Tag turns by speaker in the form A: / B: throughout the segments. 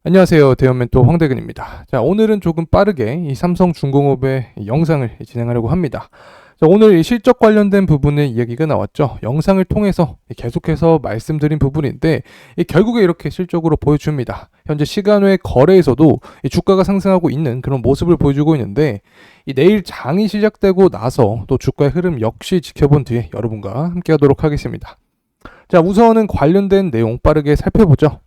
A: 안녕하세요. 대형멘토 황대근입니다. 자, 오늘은 조금 빠르게 이 삼성중공업의 영상을 진행하려고 합니다. 자, 오늘 이 실적 관련된 부분의 이야기가 나왔죠. 영상을 통해서 계속해서 말씀드린 부분인데 결국에 이렇게 실적으로 보여줍니다. 현재 시간외 거래에서도 이 주가가 상승하고 있는 그런 모습을 보여주고 있는데 내일 장이 시작되고 나서 또 주가의 흐름 역시 지켜본 뒤에 여러분과 함께 하도록 하겠습니다. 자, 우선은 관련된 내용 빠르게 살펴보죠.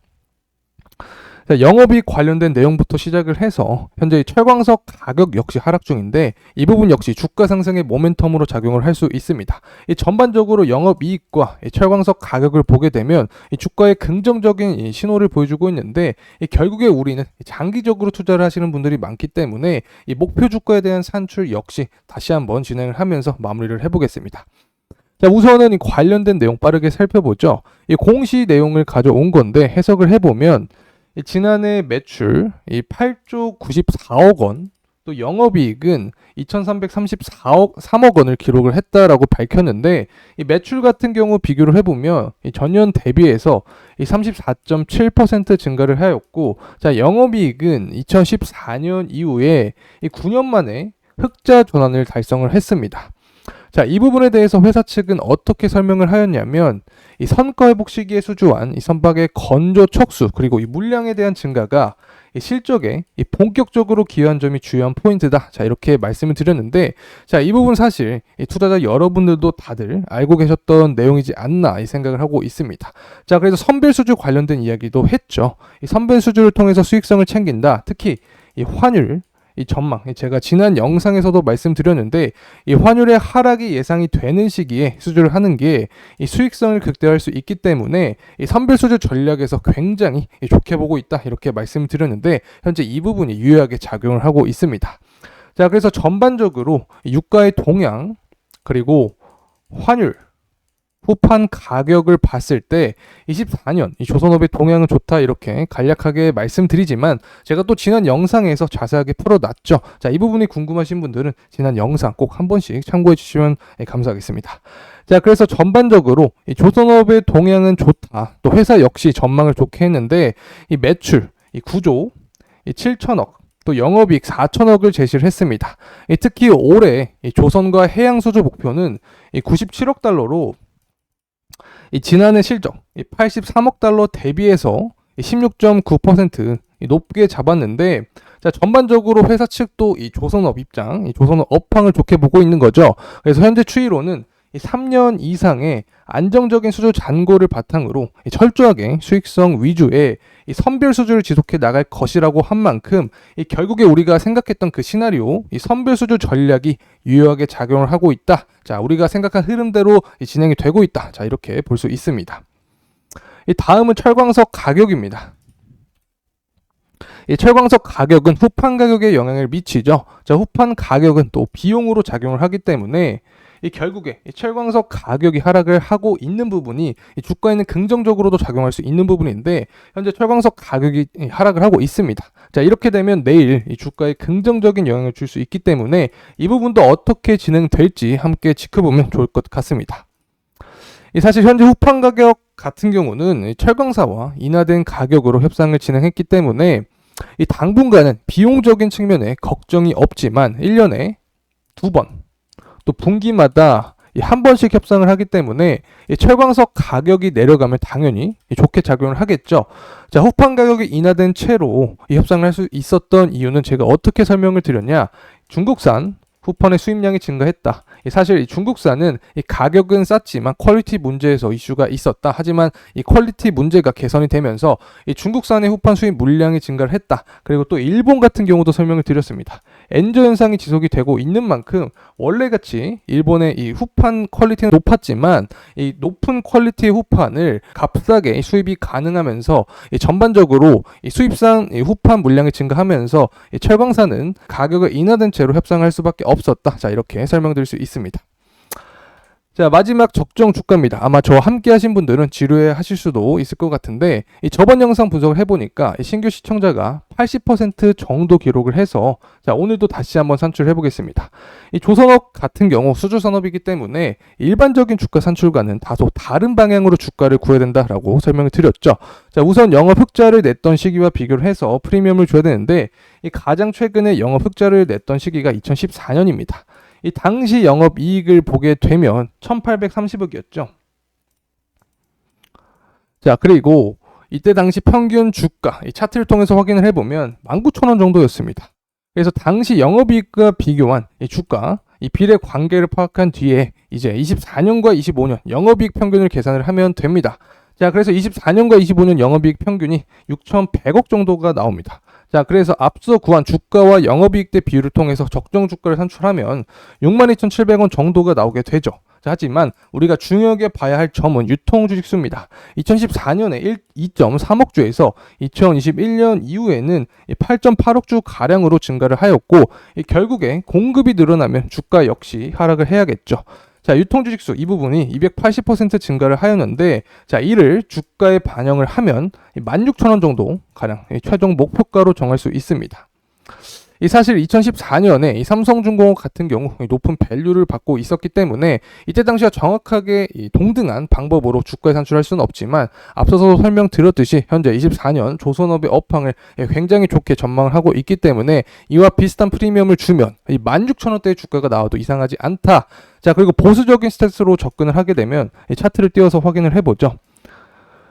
A: 자, 영업이익 관련된 내용부터 시작을 해서 현재 철광석 가격 역시 하락 중인데 이 부분 역시 주가 상승의 모멘텀으로 작용을 할 수 있습니다. 전반적으로 영업이익과 철광석 가격을 보게 되면 주가의 긍정적인 신호를 보여주고 있는데 결국에 우리는 장기적으로 투자를 하시는 분들이 많기 때문에 이 목표 주가에 대한 산출 역시 다시 한번 진행을 하면서 마무리를 해보겠습니다. 자, 우선은 이 관련된 내용 빠르게 살펴보죠. 이 공시 내용을 가져온 건데 해석을 해보면 지난해 매출 8조 94억 원, 또 영업이익은 2,334억 원을 기록을 했다라고 밝혔는데 이 매출 같은 경우 비교를 해보면 전년 대비해서 34.7% 증가를 하였고, 자, 영업이익은 2014년 이후에 9년 만에 흑자 전환을 달성을 했습니다. 자, 이 부분에 대해서 회사 측은 어떻게 설명을 하였냐면 이 선거 회복 시기에 수주한 이 선박의 건조 척수 그리고 이 물량에 대한 증가가 이 실적에 이 본격적으로 기여한 점이 주요한 포인트다. 자, 이렇게 말씀을 드렸는데, 자, 이 부분 사실 이 투자자 여러분들도 다들 알고 계셨던 내용이지 않나 이 생각을 하고 있습니다. 자, 그래서 선별 수주 관련된 이야기도 했죠. 이 선별 수주를 통해서 수익성을 챙긴다. 특히 이 환율 이 전망, 제가 지난 영상에서도 말씀드렸는데 이 환율의 하락이 예상이 되는 시기에 수주를 하는 게 이 수익성을 극대화할 수 있기 때문에 이 선별 수주 전략에서 굉장히 좋게 보고 있다, 이렇게 말씀드렸는데 현재 이 부분이 유효하게 작용을 하고 있습니다. 자, 그래서 전반적으로 유가의 동향 그리고 환율 후판 가격을 봤을 때 24년 이 조선업의 동향은 좋다, 이렇게 간략하게 말씀드리지만 제가 또 지난 영상에서 자세하게 풀어놨죠. 자, 이 부분이 궁금하신 분들은 지난 영상 꼭 한 번씩 참고해 주시면 감사하겠습니다. 자, 그래서 전반적으로 이 조선업의 동향은 좋다, 또 회사 역시 전망을 좋게 했는데 이 매출 9조 7천억 또 영업이익 4천억을 제시를 했습니다. 특히 올해 조선과 해양수주 목표는 97억 달러로 지난해 실적 83억 달러 대비해서 16.9% 높게 잡았는데, 자, 전반적으로 회사 측도 이 조선업 입장, 이 조선업 업황을 좋게 보고 있는 거죠. 그래서 현재 추이로는 3년 이상의 안정적인 수주 잔고를 바탕으로 철저하게 수익성 위주의 이 선별 수주를 지속해 나갈 것이라고 한 만큼 결국에 우리가 생각했던 그 시나리오, 이 선별 수주 전략이 유효하게 작용을 하고 있다. 자, 우리가 생각한 흐름대로 진행이 되고 있다. 자, 이렇게 볼 수 있습니다. 다음은 철광석 가격입니다. 이 철광석 가격은 후판 가격에 영향을 미치죠. 자, 후판 가격은 또 비용으로 작용을 하기 때문에 결국에 철광석 가격이 하락을 하고 있는 부분이 주가에는 긍정적으로도 작용할 수 있는 부분인데 현재 철광석 가격이 하락을 하고 있습니다. 자, 이렇게 되면 내일 주가에 긍정적인 영향을 줄 수 있기 때문에 이 부분도 어떻게 진행될지 함께 지켜보면 좋을 것 같습니다. 사실 현재 후판 가격 같은 경우는 철강사와 인하된 가격으로 협상을 진행했기 때문에 당분간은 비용적인 측면에 걱정이 없지만 1년에 2번 또 분기마다 한 번씩 협상을 하기 때문에 철광석 가격이 내려가면 당연히 좋게 작용을 하겠죠. 자, 후판 가격이 인하된 채로 협상을 할 수 있었던 이유는 제가 어떻게 설명을 드렸냐, 중국산 후판의 수입량이 증가했다. 사실 중국산은 가격은 쌌지만 퀄리티 문제에서 이슈가 있었다. 하지만 이 퀄리티 문제가 개선이 되면서 중국산의 후판 수입 물량이 증가를 했다. 그리고 또 일본 같은 경우도 설명을 드렸습니다. 엔저 현상이 지속이 되고 있는 만큼 원래같이 일본의 이 후판 퀄리티는 높았지만 이 높은 퀄리티의 후판을 값싸게 수입이 가능하면서 전반적으로 수입산 후판 물량이 증가하면서 철광사는 가격을 인하된 채로 협상할 수밖에 없었다. 자, 이렇게 설명드릴 수 있습니다. 자, 마지막 적정 주가입니다. 아마 저와 함께 하신 분들은 지루해 하실 수도 있을 것 같은데, 이 저번 영상 분석을 해보니까 이 신규 시청자가 80% 정도 기록을 해서, 자, 오늘도 다시 한번 산출해 보겠습니다. 이 조선업 같은 경우 수주산업이기 때문에 일반적인 주가 산출과는 다소 다른 방향으로 주가를 구해야 된다라고 설명을 드렸죠. 자, 우선 영업 흑자를 냈던 시기와 비교를 해서 프리미엄을 줘야 되는데, 이 가장 최근에 영업 흑자를 냈던 시기가 2014년입니다. 이 당시 영업이익을 보게 되면 1830억이었죠. 자, 그리고 이때 당시 평균 주가, 이 차트를 통해서 확인을 해보면 19,000원 정도였습니다. 그래서 당시 영업이익과 비교한 이 주가, 이 비례 관계를 파악한 뒤에 이제 24년과 25년 영업이익 평균을 계산을 하면 됩니다. 자, 그래서 24년과 25년 영업이익 평균이 6,100억 정도가 나옵니다. 자, 그래서 앞서 구한 주가와 영업이익대 비율을 통해서 적정 주가를 산출하면 62,700원 정도가 나오게 되죠. 자, 하지만 우리가 중요하게 봐야 할 점은 유통주식수입니다. 2014년에 2.3억 주에서 2021년 이후에는 8.8억 주 가량으로 증가를 하였고, 결국에 공급이 늘어나면 주가 역시 하락을 해야겠죠. 자, 유통주식수 이 부분이 280% 증가를 하였는데, 자, 이를 주가에 반영을 하면 16,000원 정도 가량 최종 목표가로 정할 수 있습니다. 이 사실 2014년에 이 삼성중공업 같은 경우 높은 밸류를 받고 있었기 때문에 이때 당시와 정확하게 동등한 방법으로 주가에 산출할 수는 없지만, 앞서서 설명드렸듯이 현재 24년 조선업의 업황을 굉장히 좋게 전망을 하고 있기 때문에 이와 비슷한 프리미엄을 주면 16,000원대의 주가가 나와도 이상하지 않다. 자, 그리고 보수적인 스탯으로 접근을 하게 되면 이 차트를 띄워서 확인을 해보죠.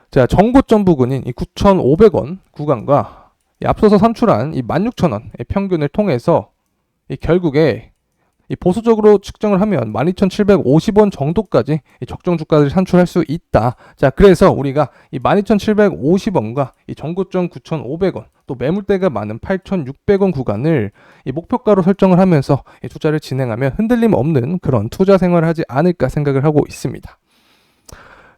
A: 자, 정고점 부근인 이 9,500원 구간과 앞서서 산출한 이 16,000원의 평균을 통해서 결국에 보수적으로 측정을 하면 12,750원 정도까지 적정 주가를 산출할 수 있다. 자, 그래서 우리가 이 12,750원과 이 정고점 9,500원, 또 매물대가 많은 8,600원 구간을 이 목표가로 설정을 하면서 투자를 진행하면 흔들림 없는 그런 투자 생활을 하지 않을까 생각을 하고 있습니다.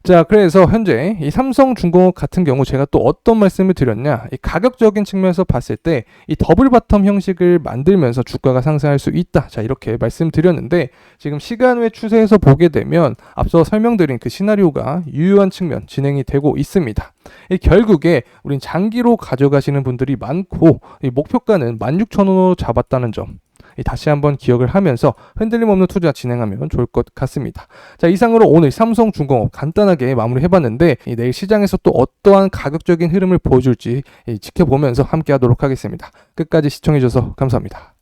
A: 자, 그래서 현재 이 삼성중공업 같은 경우 제가 또 어떤 말씀을 드렸냐, 이 가격적인 측면에서 봤을 때 이 더블 바텀 형식을 만들면서 주가가 상승할 수 있다. 자, 이렇게 말씀드렸는데, 지금 시간 외 추세에서 보게 되면 앞서 설명드린 그 시나리오가 유효한 측면 진행이 되고 있습니다. 결국에 우린 장기로 가져가시는 분들이 많고, 이 목표가는 16,000원으로 잡았다는 점 다시 한번 기억을 하면서 흔들림 없는 투자 진행하면 좋을 것 같습니다. 자, 이상으로 오늘 삼성중공업 간단하게 마무리해봤는데, 내일 시장에서 또 어떠한 가격적인 흐름을 보여줄지 지켜보면서 함께 하도록 하겠습니다. 끝까지 시청해주셔서 감사합니다.